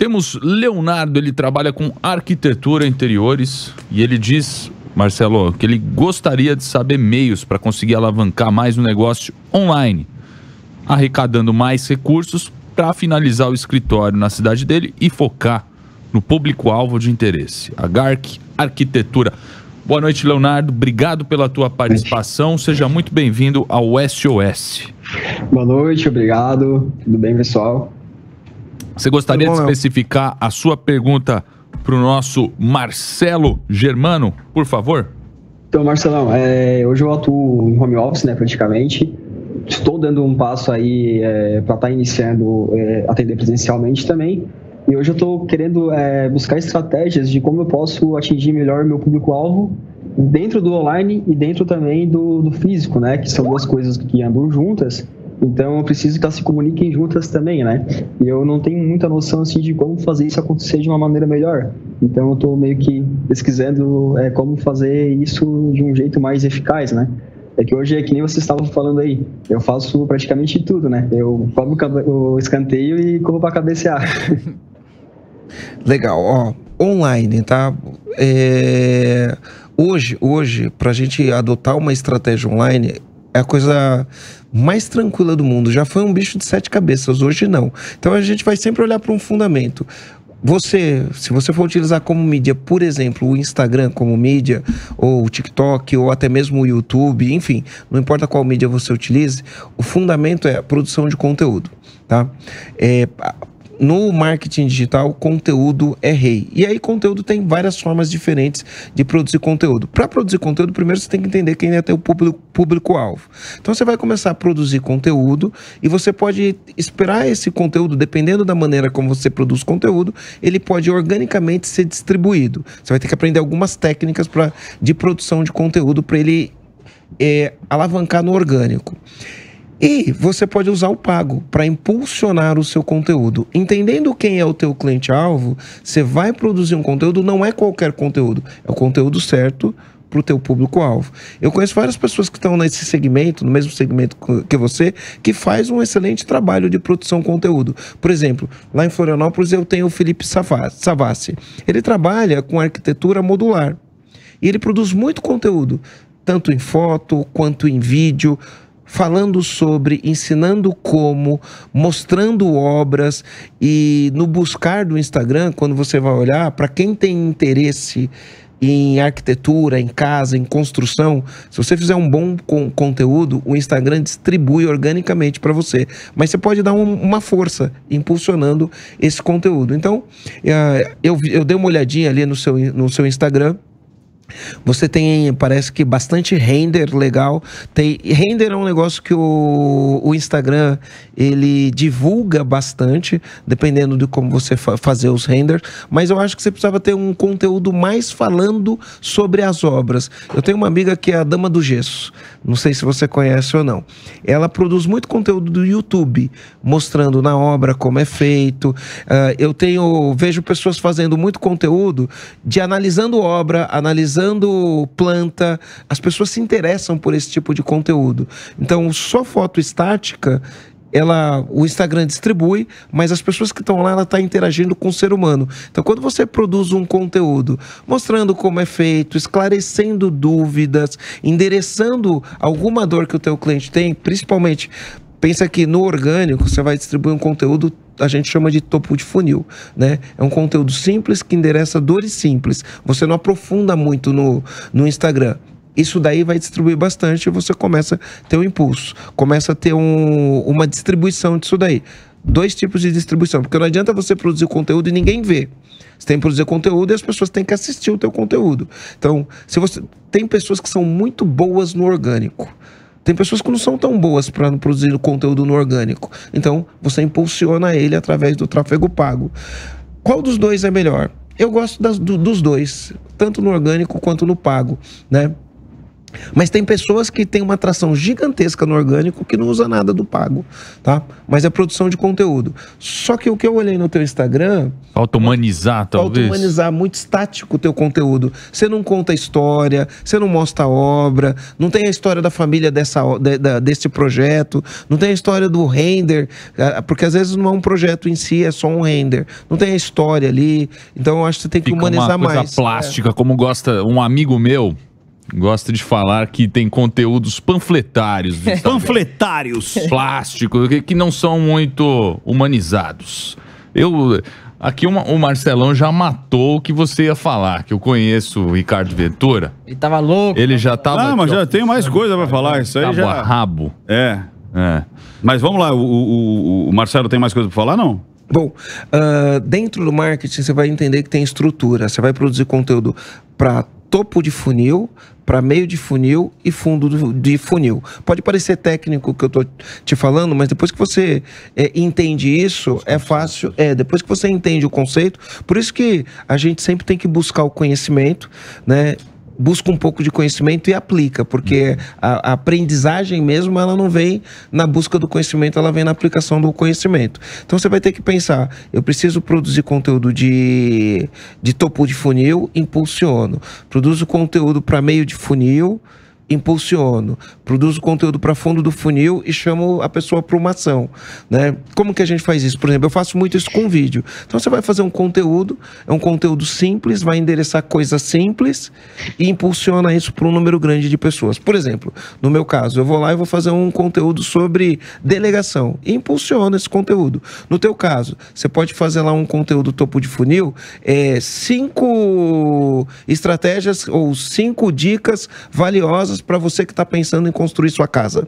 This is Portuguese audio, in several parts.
Temos Leonardo, ele trabalha com arquitetura interiores e ele diz, Marcelo, que ele gostaria de saber meios para conseguir alavancar mais o negócio online, arrecadando mais recursos para finalizar o escritório na cidade dele e focar no público-alvo de interesse, a GARC Arquitetura. Boa noite, Leonardo. Obrigado pela tua participação. Seja muito bem-vindo ao SOS. Boa noite, obrigado. Tudo bem, pessoal? Você gostaria de especificar a sua pergunta para o nosso Marcelo Germano, por favor? Então, Marcelão, hoje eu atuo em home office, né, praticamente. Estou dando um passo aí para estar iniciando atender presencialmente também. E hoje eu estou querendo buscar estratégias de como eu posso atingir melhor meu público-alvo dentro do online e dentro também do físico, né? Que são duas coisas que andam juntas. Então eu preciso que elas se comuniquem juntas também, né? E eu não tenho muita noção assim de como fazer isso acontecer de uma maneira melhor. Então eu estou meio que pesquisando como fazer isso de um jeito mais eficaz, né? É que hoje é que nem vocês estavam falando aí, eu faço praticamente tudo, né? Eu cobro o escanteio e corro para cabecear. Legal, ó, online, tá? Hoje, pra gente adotar uma estratégia online, é a coisa mais tranquila do mundo. Já foi um bicho de 7 cabeças, hoje não. Então a gente vai sempre olhar para um fundamento. Se você for utilizar como mídia, por exemplo, o Instagram como mídia, ou o TikTok, ou até mesmo o YouTube, enfim, não importa qual mídia você utilize, o fundamento é a produção de conteúdo, tá? No marketing digital, conteúdo é rei. E aí, conteúdo tem várias formas diferentes de produzir conteúdo. Para produzir conteúdo, primeiro você tem que entender quem é teu público-alvo. Então, você vai começar a produzir conteúdo e você pode esperar esse conteúdo, dependendo da maneira como você produz conteúdo, ele pode organicamente ser distribuído. Você vai ter que aprender algumas técnicas de produção de conteúdo para ele alavancar no orgânico. E você pode usar o pago para impulsionar o seu conteúdo. Entendendo quem é o teu cliente-alvo, você vai produzir um conteúdo, não é qualquer conteúdo, é o conteúdo certo para o teu público-alvo. Eu conheço várias pessoas que estão nesse segmento, no mesmo segmento que você, que faz um excelente trabalho de produção de conteúdo. Por exemplo, lá em Florianópolis eu tenho o Felipe Savassi. Ele trabalha com arquitetura modular e ele produz muito conteúdo, tanto em foto quanto em vídeo, falando sobre, ensinando como, mostrando obras. E no buscar do Instagram, quando você vai olhar, para quem tem interesse em arquitetura, em casa, em construção, se você fizer um bom conteúdo, o Instagram distribui organicamente para você. Mas você pode dar uma força impulsionando esse conteúdo. Então, eu dei uma olhadinha ali no seu Instagram. Você tem, parece que, bastante render legal. Render é um negócio que o Instagram, ele divulga bastante, dependendo de como você fazer os renders. Mas eu acho que você precisava ter um conteúdo mais falando sobre as obras. Eu tenho uma amiga que é a Dama do Gesso. Não sei se você conhece ou não. Ela produz muito conteúdo do YouTube, mostrando na obra como é feito. Vejo pessoas fazendo muito conteúdo de analisando obra, analisando planta. As pessoas se interessam por esse tipo de conteúdo. Então, só foto estática, o Instagram distribui, mas as pessoas que estão lá, ela está interagindo com o ser humano. Então, quando você produz um conteúdo mostrando como é feito, esclarecendo dúvidas, endereçando alguma dor que o teu cliente tem, principalmente, pensa que no orgânico você vai distribuir um conteúdo, a gente chama de topo de funil, né? É um conteúdo simples que endereça dores simples. Você não aprofunda muito no Instagram. Isso daí vai distribuir bastante e você começa a ter um impulso. Começa a ter uma distribuição disso daí. 2 tipos de distribuição, porque não adianta você produzir conteúdo e ninguém vê. Você tem que produzir conteúdo e as pessoas têm que assistir o teu conteúdo. Então, tem pessoas que são muito boas no orgânico. Tem pessoas que não são tão boas para produzir conteúdo no orgânico. Então, você impulsiona ele através do tráfego pago. Qual dos dois é melhor? Eu gosto dos dois, tanto no orgânico quanto no pago, né? Mas tem pessoas que têm uma atração gigantesca no orgânico que não usa nada do pago, tá? Mas é produção de conteúdo. Só que o que eu olhei no teu Instagram... Falta humanizar, talvez. Falta humanizar, muito estático o teu conteúdo. Você não conta a história, você não mostra a obra, não tem a história da família desse projeto, não tem a história do render, porque às vezes não é um projeto em si, é só um render. Não tem a história ali, então eu acho que você tem que humanizar mais. Uma coisa plástica, como gosta um amigo meu... Gosta de falar que tem conteúdos panfletários. Panfletários. Plásticos, que não são muito humanizados. Aqui o Marcelão já matou o que você ia falar, que eu conheço o Ricardo Ventura. Ele tava louco. Ele já tava... Ah, mas já tem mais coisa pra falar, isso aí já... rabo. É. Mas vamos lá, o Marcelo tem mais coisa pra falar, não? Bom, dentro do marketing você vai entender que tem estrutura. Você vai produzir conteúdo para topo de funil, para meio de funil e fundo de funil. Pode parecer técnico o que eu estou te falando, mas depois que você entende isso, é fácil. Depois que você entende o conceito, por isso que a gente sempre tem que buscar o conhecimento, né? Busca um pouco de conhecimento e aplica, porque a aprendizagem mesmo, ela não vem na busca do conhecimento, ela vem na aplicação do conhecimento. Então você vai ter que pensar, eu preciso produzir conteúdo de topo de funil, impulsiono. Produzo conteúdo para meio de funil, impulsiono. Produzo conteúdo para fundo do funil e chamo a pessoa para uma ação, né? Como que a gente faz isso? Por exemplo, eu faço muito isso com vídeo. Então você vai fazer um conteúdo, é um conteúdo simples, vai endereçar coisas simples e impulsiona isso para um número grande de pessoas. Por exemplo, no meu caso, eu vou lá e vou fazer um conteúdo sobre delegação e impulsiono esse conteúdo. No teu caso, você pode fazer lá um conteúdo topo de funil, 5 estratégias ou 5 dicas valiosas para você que está pensando em construir sua casa.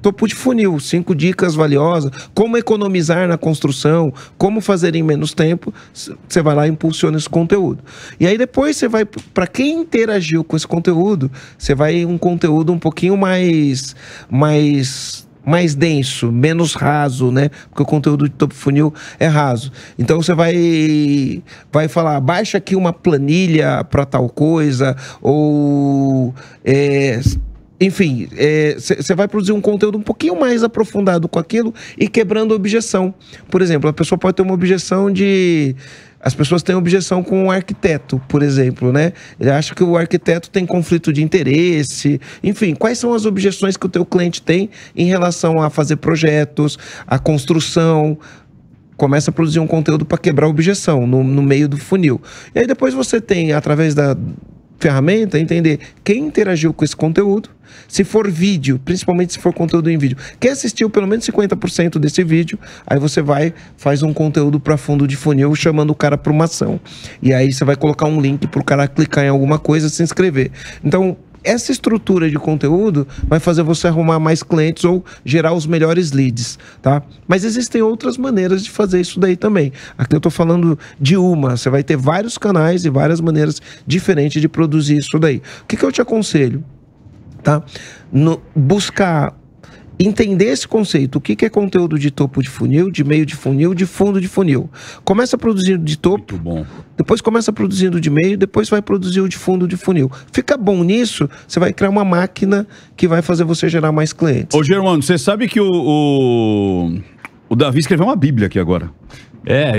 Topo de funil, 5 dicas valiosas, como economizar na construção, como fazer em menos tempo. Você vai lá e impulsiona esse conteúdo. E aí depois você vai, para quem interagiu com esse conteúdo, você vai um conteúdo um pouquinho mais denso, menos raso, né? Porque o conteúdo de topo funil é raso. Então você vai falar, baixa aqui uma planilha para tal coisa, ou enfim, você vai produzir um conteúdo um pouquinho mais aprofundado com aquilo e quebrando a objeção. Por exemplo, a pessoa pode ter uma objeção de... As pessoas têm objeção com o arquiteto, por exemplo, né? Ele acha que o arquiteto tem conflito de interesse. Enfim, quais são as objeções que o teu cliente tem em relação a fazer projetos, a construção? Começa a produzir um conteúdo para quebrar a objeção no meio do funil. E aí depois você tem, através da ferramenta, entender quem interagiu com esse conteúdo. Se for vídeo, principalmente se for conteúdo em vídeo, quem assistiu pelo menos 50% desse vídeo, aí você faz um conteúdo para fundo de funil chamando o cara para uma ação. E aí você vai colocar um link para o cara clicar em alguma coisa e se inscrever. Então, essa estrutura de conteúdo vai fazer você arrumar mais clientes ou gerar os melhores leads, tá? Mas existem outras maneiras de fazer isso daí também. Aqui eu tô falando de uma. Você vai ter vários canais e várias maneiras diferentes de produzir isso daí. O que eu te aconselho? Tá? Buscar entender esse conceito, o que é conteúdo de topo de funil, de meio de funil, de fundo de funil. Começa produzindo de topo, muito bom. Depois começa produzindo de meio, depois vai produzir o de fundo de funil. Fica bom nisso, você vai criar uma máquina que vai fazer você gerar mais clientes. Ô Germano, você sabe que o Davi escreveu uma bíblia aqui agora.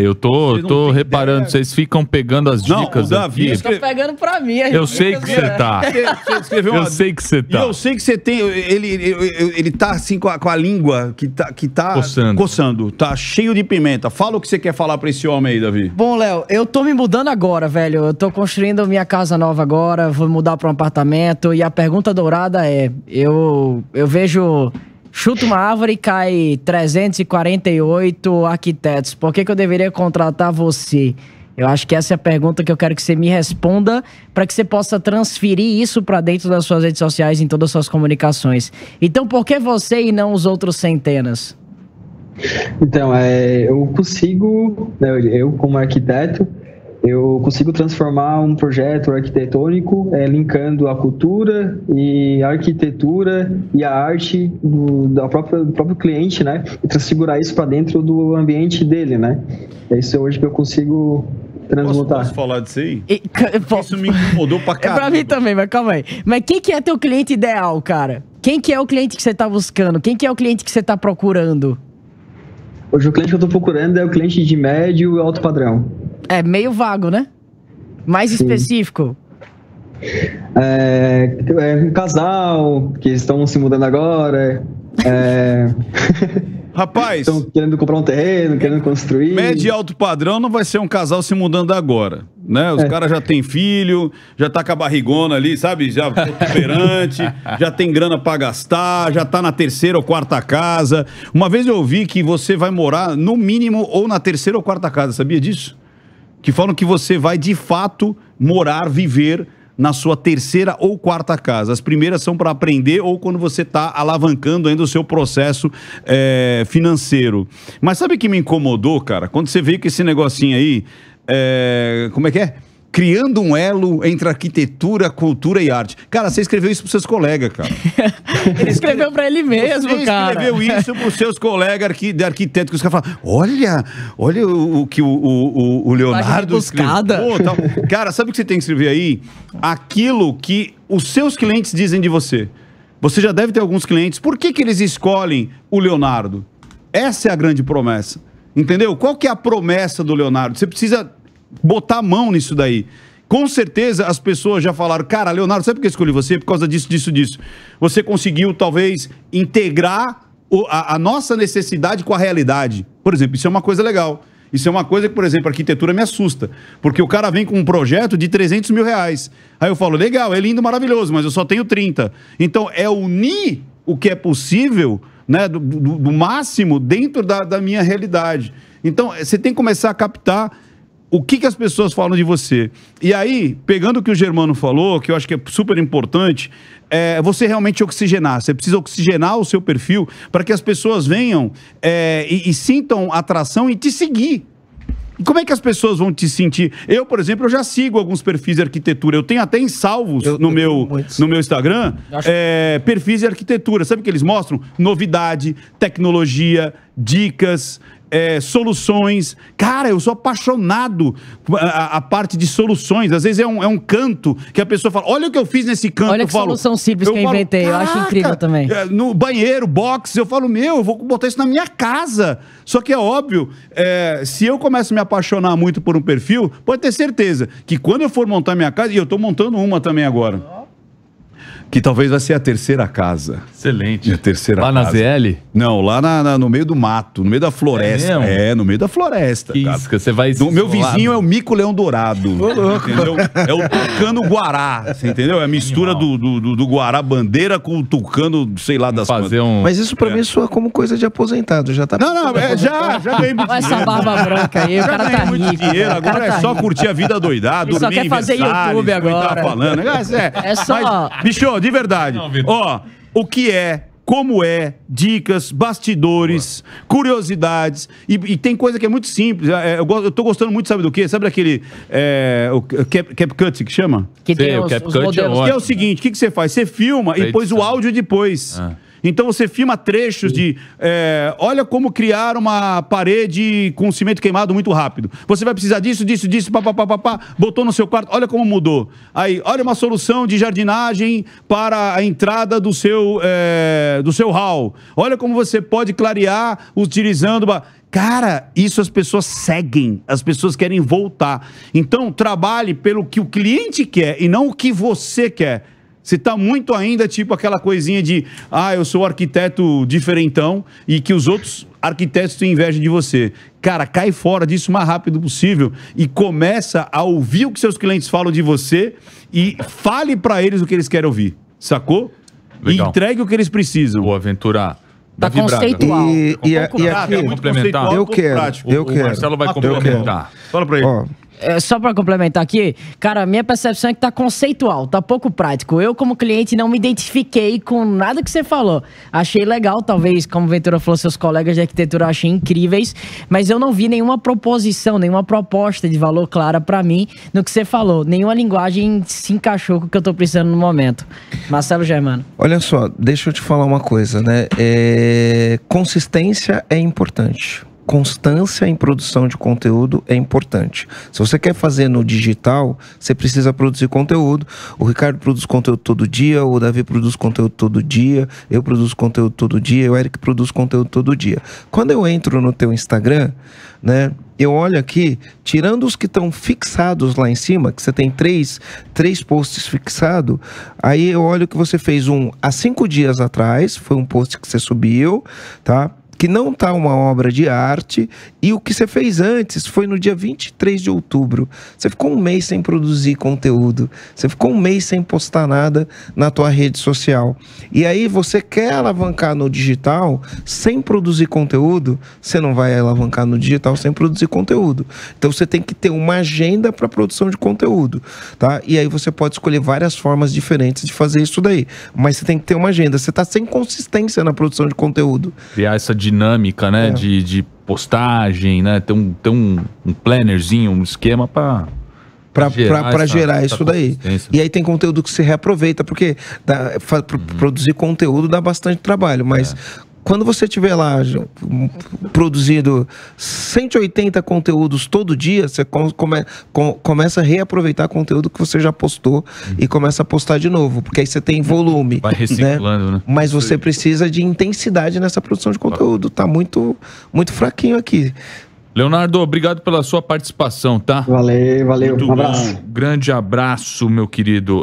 Eu tô reparando, vocês ficam pegando as dicas. Não, o Davi Estão pegando pra mim. Eu sei que você tá. Você escreveu Eu sei que você tá. E eu sei que você tem. Ele tá assim com a língua que tá coçando. Tá cheio de pimenta. Fala o que você quer falar pra esse homem aí, Davi. Bom, Léo, eu tô me mudando agora, velho. Eu tô construindo minha casa nova agora. Vou mudar pra um apartamento. E a pergunta dourada é: eu vejo. Chuta uma árvore e cai 348 arquitetos. Por que eu deveria contratar você? Eu acho que essa é a pergunta que eu quero que você me responda para que você possa transferir isso para dentro das suas redes sociais, em todas as suas comunicações. Então, por que você e não os outros centenas? Então, eu consigo, né, eu como arquiteto, eu consigo transformar um projeto arquitetônico linkando a cultura e a arquitetura e a arte do próprio cliente, né? E transfigurar isso para dentro do ambiente dele, né? É isso hoje que eu consigo transmutar. Posso falar disso aí? Pô, Isso me incomodou pra caramba. pra mim também, mas calma aí. Mas quem que é teu cliente ideal, cara? Quem que é o cliente que você tá buscando? Quem que é o cliente que você tá procurando? Hoje o cliente que eu tô procurando é o cliente de médio e alto padrão. É meio vago, né? Mais específico. Um casal que estão se mudando agora. Rapaz, estão querendo comprar um terreno, querendo construir. Médio e alto padrão não vai ser um casal se mudando agora, né? Os caras já têm filho, já tá com a barrigona ali, sabe? Já perante, já tem grana pra gastar, já tá na terceira ou quarta casa. Uma vez eu ouvi que você vai morar no mínimo ou na terceira ou quarta casa, sabia disso? Que falam que você vai de fato morar, viver na sua terceira ou quarta casa. As primeiras são para aprender ou quando você está alavancando ainda o seu processo financeiro. Mas sabe o que me incomodou, cara? Quando você veio com esse negocinho aí, como é que é? Criando um elo entre arquitetura, cultura e arte. Cara, você escreveu isso para seus colegas, cara. Ele escreveu para ele mesmo, cara. Você escreveu isso para os seus colegas de arquiteto, que os caras falam, olha o que o Leonardo escreveu. Tal. Cara, sabe o que você tem que escrever aí? Aquilo que os seus clientes dizem de você. Você já deve ter alguns clientes. Por que eles escolhem o Leonardo? Essa é a grande promessa. Entendeu? Qual que é a promessa do Leonardo? Você precisa botar a mão nisso daí. Com certeza as pessoas já falaram, cara, Leonardo, sabe por que eu escolhi você? Por causa disso. Você conseguiu, talvez, integrar a nossa necessidade com a realidade. Por exemplo, isso é uma coisa legal. Isso é uma coisa que, por exemplo, a arquitetura me assusta. Porque o cara vem com um projeto de 300 mil reais. Aí eu falo, legal, é lindo, maravilhoso, mas eu só tenho 30. Então, é unir o que é possível, né, do máximo dentro da minha realidade. Então, você tem que começar a captar o que as pessoas falam de você. E aí, pegando o que o Germano falou, que eu acho que é super importante, você realmente oxigenar. Você precisa oxigenar o seu perfil para que as pessoas venham e sintam atração e te seguir. E como é que as pessoas vão te sentir? Eu, por exemplo, eu já sigo alguns perfis de arquitetura. Eu tenho até em salvos no meu Instagram perfis de arquitetura. Sabe o que eles mostram? Novidade, tecnologia, dicas, soluções. Cara, eu sou apaixonado a parte de soluções. Às vezes é um canto que a pessoa fala, olha o que eu fiz nesse canto. Olha que solução simples que eu inventei. Eu acho incrível também. No banheiro, box, eu falo, eu vou botar isso na minha casa. Só que é óbvio, se eu começo a me apaixonar muito por um perfil, pode ter certeza que quando eu for montar minha casa, e eu tô montando uma também agora, que talvez vai ser a terceira casa. Excelente. A terceira lá casa. Na ZL? Não, lá no meio do mato, no meio da floresta. No meio da floresta, que cara. Isso, você vai... O meu vizinho é o Mico-Leão Dourado, entendeu? É o Tucano Guará, você entendeu? É a mistura do Guará Bandeira com o Tucano, sei lá, das fazer coisas. Mas isso pra mim soa como coisa de aposentado, já tá... Não, já ganhei muito dinheiro. Essa barba branca aí, o cara tá rico. Dinheiro, agora é só curtir a vida doidada, dormir. Só quer fazer YouTube agora. Falando. É só... Mas, bicho, de verdade. Ó, o que como dicas, bastidores, curiosidades, e tem coisa que é muito simples. Eu tô gostando muito, sabe do quê? Sabe daquele o CapCut que chama? Que tem o CapCut que é o seguinte, o que você faz? Você filma e põe o áudio depois. Então você filma trechos de olha como criar uma parede com cimento queimado muito rápido. Você vai precisar disso, papapá, botou no seu quarto, olha como mudou. Aí, olha uma solução de jardinagem para a entrada do seu hall. Olha como você pode clarear utilizando... Cara, isso as pessoas seguem, as pessoas querem voltar. Então, trabalhe pelo que o cliente quer e não o que você quer. Você está muito ainda, tipo, aquela coisinha de eu sou arquiteto diferentão e que os outros arquitetos têm inveja de você. Cara, cai fora disso o mais rápido possível e começa a ouvir o que seus clientes falam de você e fale para eles o que eles querem ouvir, sacou? Legal. E entregue o que eles precisam. Vou aventurar. Tá conceitual. E aqui, complementar. Eu quero. O Marcelo vai complementar. Fala pra ele. Só pra complementar aqui, cara, minha percepção é que tá conceitual, tá pouco prático. Eu, como cliente, não me identifiquei com nada que você falou. Achei legal, talvez, como o Ventura falou, seus colegas de arquitetura eu achei incríveis, mas eu não vi nenhuma proposição, nenhuma proposta de valor clara pra mim no que você falou. Nenhuma linguagem se encaixou com o que eu tô precisando no momento. Marcelo Germano. Olha só, deixa eu te falar uma coisa, né? Consistência é importante. constância em produção de conteúdo é importante. Se você quer fazer no digital, você precisa produzir conteúdo. O Ricardo produz conteúdo todo dia, o Davi produz conteúdo todo dia, eu produzo conteúdo todo dia, o Eric produz conteúdo todo dia. Quando eu entro no teu Instagram, né, eu olho aqui, tirando os que estão fixados lá em cima, que você tem três posts fixados, aí eu olho que você fez um há 5 dias atrás, foi um post que você subiu, tá? Que não tá uma obra de arte, e o que você fez antes foi no dia 23 de outubro. Você ficou um mês sem produzir conteúdo, você ficou um mês sem postar nada na tua rede social. E aí você quer alavancar no digital sem produzir conteúdo, você não vai alavancar no digital sem produzir conteúdo. Então você tem que ter uma agenda para produção de conteúdo, tá? E aí você pode escolher várias formas diferentes de fazer isso daí, mas você tem que ter uma agenda. Você tá sem consistência na produção de conteúdo. Criar essa dinâmica, né, de postagem, né, ter um plannerzinho, um esquema para gerar isso daí. E aí tem conteúdo que se reaproveita, porque produzir conteúdo dá bastante trabalho, mas quando você tiver lá produzido 180 conteúdos todo dia, você começa a reaproveitar conteúdo que você já postou e começa a postar de novo, porque aí você tem volume. Vai reciclando, né? Mas você precisa de intensidade nessa produção de conteúdo. Tá muito, muito fraquinho aqui. Leonardo, obrigado pela sua participação, tá? Valeu. Muito Um abraço. bom. Grande abraço, meu querido.